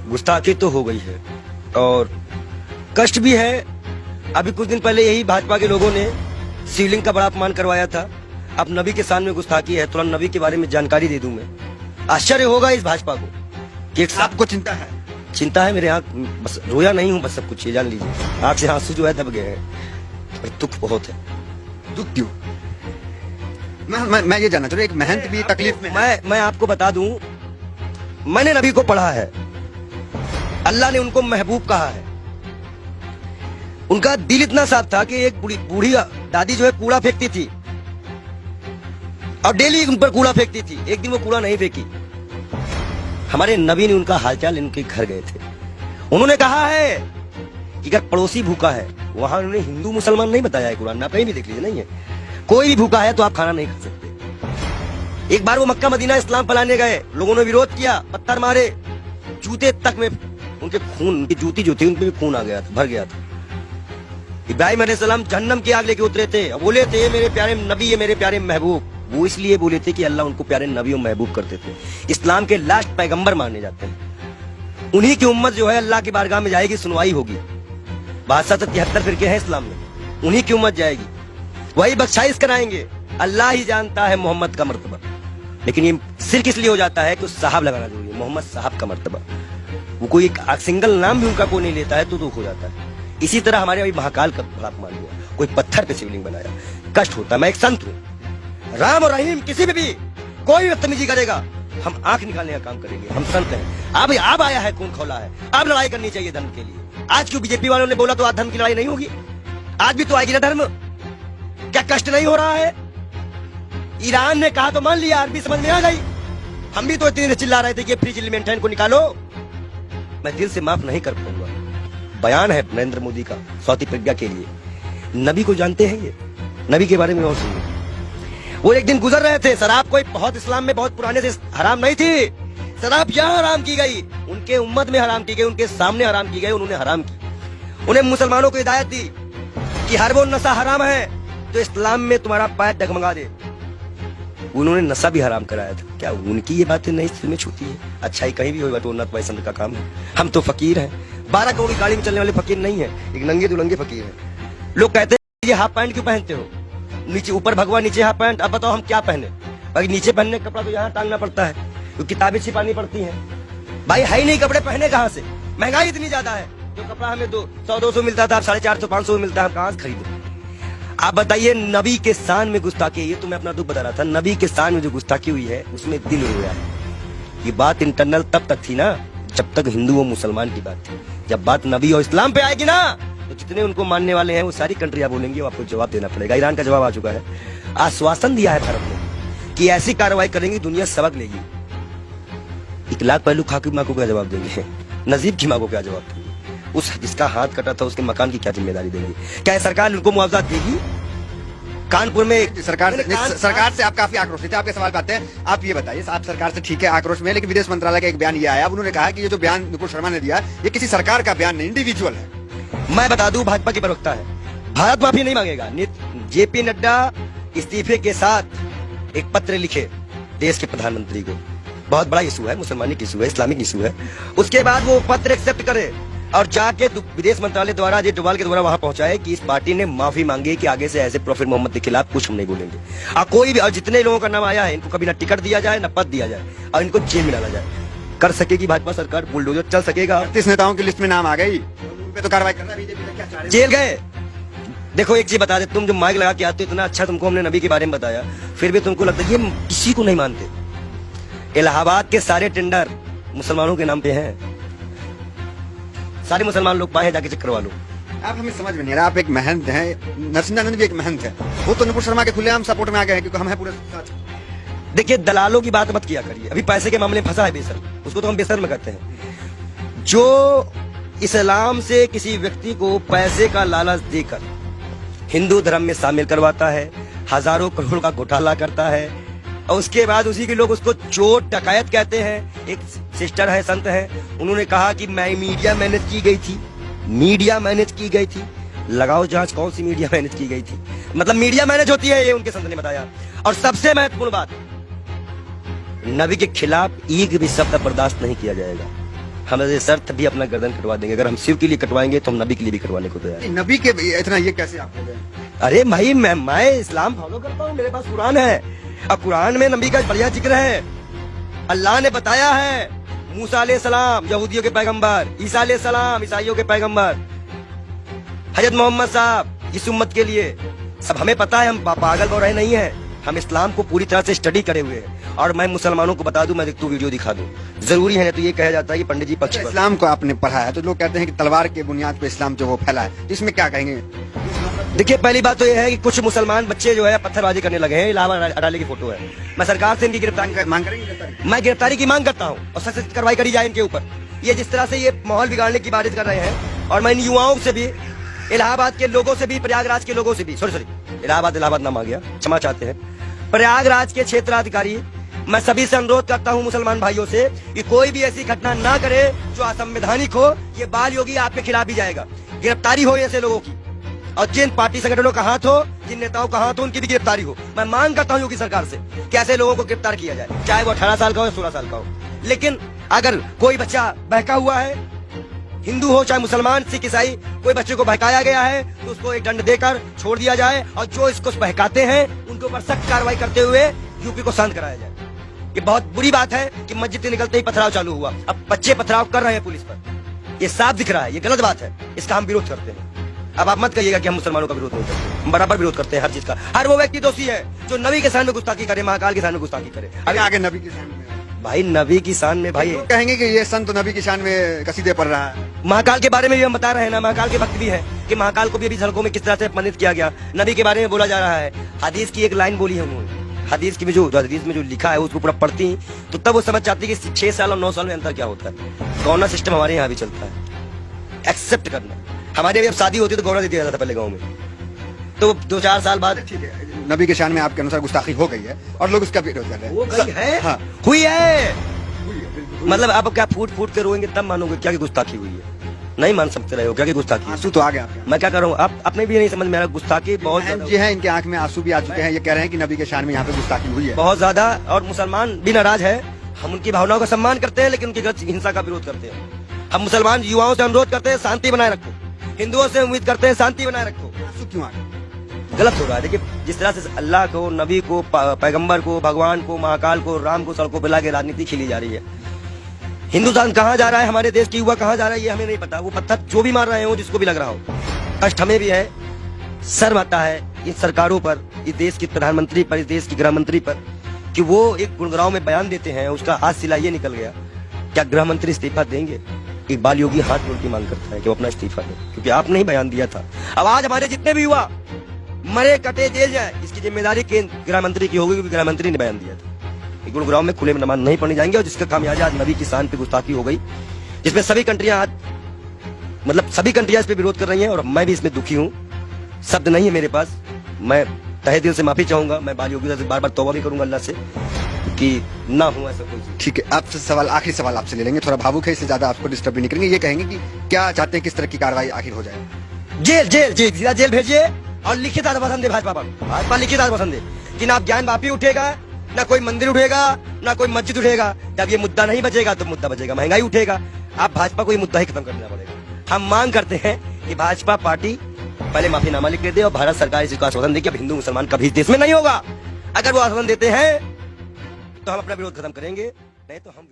गुस्ताखी तो हो गई है और कष्ट भी है। अभी कुछ दिन पहले यही भाजपा के लोगों ने शिवलिंग का बड़ा अपमान करवाया था। अब नबी के सामने गुस्ताखी है, तुरंत नबी के बारे में जानकारी दे दूं मैं। आश्चर्य होगा इस भाजपा को कि एक आपको चिंता है? चिंता है, मेरे आंख बस रोया नहीं हूँ, बस सब कुछ ये जान लीजिए। आंख से आंसू जो है दब गए हैं और दुख बहुत है। दुख क्यों? मैं ये जानना चाह रहा हूं, एक महंत भी तकलीफ में है। मैं आपको बता दूं, मैंने नबी को पढ़ा है, अल्लाह ने उनको महबूब कहा है। उनका दिल इतना साफ था कि एक बूढ़ी दादी जो है कूड़ा फेंकती थी और डेली उन पर कूड़ा फेंकती थी। एक दिन वो कूड़ा नहीं फेंकी। हमारे नबी ने उनका हालचाल इनके घर गए थे। उन्होंने कहा है कि अगर पड़ोसी भूखा है, वहां उन्होंने हिंदू मुसलमान नहीं बताया है, कुरान में आप कहीं भी देख लीजिए, नहीं है। कोई भी भूखा है तो आप खाना नहीं खा सकते। एक बार वो मक्का मदीना इस्लाम फैलाने गए, लोगों ने विरोध किया, पत्थर मारे, जूते तक में उनके खून, उनकी जूती जो थी उनपे भी खून आ गया था, भर गया था। इब्राहिम अलैहिस्सलाम जहन्नम की आग लेके उतरे थे, बोले थे मेरे प्यारे नबी, ये मेरे प्यारे महबूब। वो इसलिए बोले थे कि अल्लाह उनको प्यारे नबी और महबूब करते थे। इस्लाम के लास्ट पैगंबर माने जाते हैं। उन्हीं की उम्मत जो है अल्लाह की बारगाह में जाएगी, सुनवाई होगी। 72 फिरके हैं इस्लाम में, उन्हीं की उम्मत जाएगी, वही बख्शाइश कराएंगे। अल्लाह ही जानता है मोहम्मद का मर्तबा। लेकिन ये सिर्फ इसलिए हो जाता है कि साहब लगाना जरूरी है, मोहम्मद साहब का मर्तबा। वो कोई एक सिंगल नाम भी उनका कोई नहीं लेता है तो दुख हो जाता है। इसी तरह हमारे अभी महाकाल का अपमान हुआ, कोई पत्थर पे शिवलिंग बनाया, कष्ट होता है। मैं एक संत हूँ, राम और रहीम किसी भी कोई बदतमीजी करेगा, हम आंख निकालने का काम करेंगे। हम संत हैं। अब आया है, खून खौला है, अब लड़ाई करनी चाहिए धर्म के लिए। आज क्यों बीजेपी वालों ने बोला तो आज धर्म की लड़ाई नहीं होगी? आज भी तो आएगी ना धर्म। क्या कष्ट नहीं हो रहा है? ईरान ने कहा तो मान लिया, अरबी समझ में आ गई। हम भी तो इतनी देर चिल्ला रहे थे कि फ्रीज एलिमेंटाइन को निकालो। मैं दिल से माफ नहीं कर पाऊंगा। बयान है नरेंद्र मोदी का स्वाति प्रज्ञा के लिए। नबी को जानते हैं, ये नबी के बारे में और सुनिए। वो एक दिन गुजर रहे थे, शराब कोई बहुत इस्लाम में बहुत पुराने से हराम नहीं थी। शराब यहाँ हराम की गई, उनके उम्मत में हराम की गई, उनके सामने हराम की गई, उन्होंने हराम की। उन्हें मुसलमानों को हिदायत दी कि हर वो नशा हराम है तो इस्लाम में तुम्हारा पैर डगमगा दे। उन्होंने नशा भी हराम कराया था। क्या उनकी ये बातें नहीं दिल में छूती है? अच्छाई कहीं भी होगा तो उन्नत वैसन का काम है। हम तो फकीर हैं, 12 करोड़ की गाड़ी में चलने वाले फकीर नहीं है, एक नंगे दुलंगे फकीर हैं। लोग कहते हैं ये हाफ पैंट क्यों पहनते हो, नीचे ऊपर भगवा नीचे हाफ पैंट। अब बताओ हम क्या पहने? भाई नीचे पहनने का कपड़ा तो यहाँ टांगना पड़ता है, तो किताबें छिपानी पड़ती हैं। भाई है ही नहीं कपड़े, पहने कहाँ से? महंगाई इतनी ज्यादा है, जो कपड़ा हमें 100-200 मिलता था, अब 450-500 मिलता है, हम कहाँ से खरीदे? आप बताइए, नबी के शान में गुस्ताखी, ये तो मैं अपना दुख बता रहा था। नबी के शान में जो गुस्ताखी हुई है उसमें दिल रोया है। ये बात इंटरनल तब तक थी ना जब तक हिंदू और मुसलमान की बात थी। जब बात नबी और इस्लाम पे आएगी ना तो जितने उनको मानने वाले हैं वो सारी कंट्रियां बोलेंगी, वो आपको जवाब देना पड़ेगा। ईरान का जवाब आ चुका है, आश्वासन दिया है भारत ने कि ऐसी कार्रवाई करेंगी दुनिया सबक लेगी। 1 लाख पहलू खा की माँ को क्या जवाब देंगे? नजीब की माँ को क्या जवाब देंगे? उस जिसका हाथ कटा था उसके मकान की क्या जिम्मेदारी देंगे? क्या सरकार उनको मुआवजा देगी? कानपुर में सरकार से आप काफी आक्रोशित थे। आपके सवाल पे आते हैं। आप ये बताइए, आप सरकार से ठीक है आक्रोश में, लेकिन विदेश मंत्रालय का एक बयान ये आया, उन्होंने कहा कि ये जो बयान नुपुर शर्मा ने दिया ये किसी सरकार का बयान नहीं, इंडिविजुअल है। मैं बता दूं, भाजपा की प्रवक्ता है, भारत माफी नहीं मांगेगा। जेपी नड्डा इस्तीफे के साथ एक पत्र लिखे देश के प्रधानमंत्री को। बहुत बड़ा इशू है, मुसलमानी इशू है, इस्लामिक इशू है। उसके बाद वो पत्र एक्सेप्ट करे और जाके विदेश मंत्रालय द्वारा अजय डोभाल के द्वारा वहां पहुंचाए कि इस पार्टी ने माफी मांगी कि आगे से ऐसे प्रॉफिट मोहम्मद के खिलाफ कुछ हम नहीं बोलेंगे। और कोई भी, और जितने लोगों का नाम आया है इनको कभी ना टिकट दिया जाए ना पद दिया जाए और इनको जेल में डाला जाए। कर सकेगी भाजपा सरकार, बुलडोजर चल सकेगा। 38 नेताओं की लिस्ट में नाम आ गई, पे तो कार्रवाई करना बीजेपी, जेल गए। देखो एक चीज बता दे, तुम जो माइक लगा के आते हो, इतना अच्छा तुमको हमने नबी के बारे में बताया, फिर भी तुमको लगता है ये किसी को नहीं मानते। इलाहाबाद के सारे टेंडर मुसलमानों के नाम पे हैं, सारे मुसलमान लोग पाए, जाके चेक करवा लो। आप हमें समझ में नहीं आ रहा, आप एक महंत हैं, नरसिंहानंद भी एक महंत है, वो तो नुपुर शर्मा के खुलेआम सपोर्ट में आ गए हैं क्योंकि हम हैं पूरे साथ। देखिए, दलालों की बात मत किया करिए। अभी पैसे के मामले में फंसा है बेसर, उसको तो हम बेसर में कहते हैं। जो इस्लाम से किसी व्यक्ति को पैसे का लालच देकर हिंदू धर्म में शामिल करवाता है, हजारों करोड़ का घोटाला करता है और उसके बाद उसी के लोग उसको चोर डकैत कहते हैं। एक सिस्टर है, संत है, उन्होंने कहा कि मैं मीडिया मैनेज की गई थी, मीडिया मैनेज की गई थी। लगाओ जांच, कौन सी मीडिया मैनेज की गई थी? मतलब मीडिया मैनेज होती है, ये उनके संत ने बताया। और सबसे महत्वपूर्ण बात, नबी के खिलाफ एक भी शब्द बर्दाश्त नहीं किया जाएगा। हम ऐसे शर्त भी अपना गर्दन कटवा देंगे। अगर हम शिव के लिए कटवाएंगे तो हम नबी के लिए भी कटवाने को तैयार हैं। नबी के इतना ये कैसे आप हो गए? अरे भाई मैं इस्लाम फॉलो करता हूँ, मेरे पास कुरान है। अब कुरान में नबी का बढ़िया जिक्र है। अल्लाह ने बताया है, मूसा अलैहिस्सलाम यहूदियों के पैगंबर, ईसा अलैहिस्सलाम ईसाइयों के पैगंबर, हजरत मोहम्मद साहब इस उम्मत के लिए। सब हमें पता है, हम पागल हो रहे नहीं है। हम इस्लाम को पूरी तरह से स्टडी करे हुए हैं। और मैं मुसलमानों को बता दूं, मैं तू वीडियो दिखा दूं, जरूरी है। तो ये कहा जाता है कि पंडित जी पक्ष पर। इस्लाम को आपने पढ़ा है तो लोग कहते हैं कि तलवार के बुनियाद पे इस्लाम जो वो फैला है, तो इसमें क्या कहेंगे? देखिए, पहली बात तो ये है कि कुछ मुसलमान बच्चे जो है पत्थरबाजी करने लगे हैं। इलाहाबाद अटाली की फोटो है। मैं सरकार से इनकी गिरफ्तारी मांग करेंगे? मैं गिरफ्तारी की मांग करता हूँ और सख्त कार्रवाई करी जाए इनके ऊपर। ये जिस तरह से ये माहौल बिगाड़ने की बारिश कर रहे हैं, और मैं इन युवाओं से भी, इलाहाबाद के लोगों से भी, प्रयागराज के लोगों से भी, सॉरी इलाहाबाद नाम आ गया, क्षमा चाहते हैं, प्रयागराज के क्षेत्राधिकारी, मैं सभी से अनुरोध करता हूं मुसलमान भाइयों से कि कोई भी ऐसी घटना ना करे जो असंवैधानिक हो। ये बाल योगी आपके खिलाफ भी जाएगा। गिरफ्तारी हो ऐसे लोगों की, और जिन पार्टी संगठनों का हाथ हो, जिन नेताओं का हाथ हो, उनकी भी गिरफ्तारी हो। मैं मांग करता हूं योगी सरकार से कि ऐसे लोगों को गिरफ्तार किया जाए, चाहे वो 18 साल का हो या 16 साल का हो। लेकिन अगर कोई बच्चा बहका हुआ है, हिंदू हो चाहे मुसलमान, सिख, ईसाई, कोई बच्चे को बहकाया गया है तो उसको एक दंड देकर छोड़ दिया जाए, और जो इसको बहकाते हैं उनके ऊपर सख्त कार्रवाई करते हुए यूपी को शांत कराया जाए। ये बहुत बुरी बात है कि मस्जिद से निकलते ही पथराव चालू हुआ। अब बच्चे पथराव कर रहे हैं पुलिस पर, ये साफ दिख रहा है, ये गलत बात है। इसका हम विरोध करते हैं। अब आप मत कहिएगा कि हम मुसलमानों का विरोध नहीं करते, हम बराबर विरोध करते हैं हर चीज का। हर वो व्यक्ति दोषी है जो नबी के सामने गुस्ताखी करे, महाकाल के सामने गुस्ताखी करे। अभी आगे नबी की शान में भाई, नबी की शान में भाई लोग कहेंगे कि ये संत नबी की शान में कसीदे पढ़ रहा है। महाकाल के बारे में भी हम बता रहे हैं ना, महाकाल के भक्त भी है कि महाकाल को भी अभी सड़कों में किस तरह से अपमानित किया गया। नबी के बारे में बोला जा रहा है। हदीस की एक लाइन बोली है उन्होंने, हदीस की जो हदीस में जो लिखा है उसको पूरा पढ़ती तो तब वो समझ जाती कि 6 साल और 9 साल में अंतर क्या होता है। गौना सिस्टम हमारे यहाँ भी चलता है, एक्सेप्ट करना। हमारे अभी अब शादी होती तो गौना दे दिया जाता था पहले गाँव में, तो 2-4 साल बाद। ठीक है, नबी के शान में आपके अनुसार गुस्ताखी हो गई है और लोग उसका विरोध कर रहे हैं। वो गई है, हाँ। हुई है। मतलब आप क्या फूट फूट के रोएंगे तब मानोगे क्या कि गुस्ताखी हुई है? नहीं मान सकते रहे हो क्या कि गुस्ताखी? आंसू तो आ गया आपके। मैं क्या कर रहा हूँ, आप अपने भी नहीं समझ में आ रहा। गुस्ताखी बहुत ज्यादा ये है, इनके आंख में आंसू भी आ चुके हैं। ये कह रहे हैं कि नबी के शान में यहाँ पे गुस्ताखी हुई है बहुत ज्यादा, और मुसलमान भी नाराज है। हम उनकी भावनाओं का सम्मान करते हैं लेकिन उनकी गलत हिंसा का विरोध करते हैं। हम मुसलमान युवाओं से अनुरोध करते हैं शांति बनाए रखो, हिंदुओं से उम्मीद करते हैं शांति बनाए रखो। आंसू क्यों आ गए? गलत हो रहा है। देखिए, जिस तरह से अल्लाह को, नबी को, पैगंबर को, भगवान को, महाकाल को, राम को सड़कों पर लाके राजनीति खेली जा रही है। हिंदुस्तान कहाँ जा रहा है, हमारे देश की युवा कहाँ जा रहा है, ये हमें नहीं पता। वो पत्थर जो भी मार रहे हो, जिसको भी लग रहा हो, कष्ट हमें भी है, शर्म आता है इन सरकारों पर, इस देश के प्रधानमंत्री पर, इस देश की गृह मंत्री पर, कि वो एक गुड़गांव में बयान देते हैं, उसका आज सिला ये निकल गया। क्या गृह मंत्री इस्तीफा देंगे? एक बाल योगी हाथ जोड़ के मांग करता है कि वो अपना इस्तीफा दे, क्योंकि आपने ही बयान दिया था। अब आज हमारे जितने भी युवा मरे कटे जेल जाए, इसकी जिम्मेदारी केंद्र गृह मंत्री की होगी, क्योंकि गृह मंत्री ने बयान दिया था। गुरुग्राम में खुले में नमाज नहीं पढ़ने जाएंगे, और जिसका खामियाजा आज नबी की शान पे गुस्ताखी हो गई, जिसमें सभी कंट्रियां आज, मतलब सभी कंट्रियां इस पे विरोध कर रही हैं, और मैं भी इसमें दुखी हूं। शब्द नहीं है मेरे पास। मैं तहे दिल से माफी चाहूंगा। मैं बाल योगी से बार बार तौबा भी करूंगा अल्लाह से कि ना हो ऐसा कोई। ठीक है, आपसे सवाल, आखिरी सवाल आपसे ले लेंगे, थोड़ा भावुक है, इससे ज्यादा आपको डिस्टर्ब भी नहीं करेंगे। ये कहेंगे कि क्या चाहते हैं, किस तरह की कार्रवाई आखिर हो जाए? जेल जेल जेल सीधा जेल भेजिए, और लिखित आश्वासन दे भाजपा पर, भाजपा लिखित आश्वासन दे कि ना ज्ञान वापी उठेगा, ना कोई मंदिर उठेगा, ना कोई मस्जिद उठेगा। जब ये मुद्दा नहीं बचेगा तो मुद्दा बचेगा महंगाई उठेगा। आप भाजपा को ये मुद्दा ही खत्म करना पड़ेगा। हम मांग करते हैं कि भाजपा पार्टी पहले माफीनामा लिख के दे, और भारत सरकार इसको आश्वासन दे कि अब हिंदू मुसलमान कभी देश में नहीं होगा। अगर वो आश्वासन देते हैं तो हम अपना विरोध खत्म करेंगे, नहीं तो हम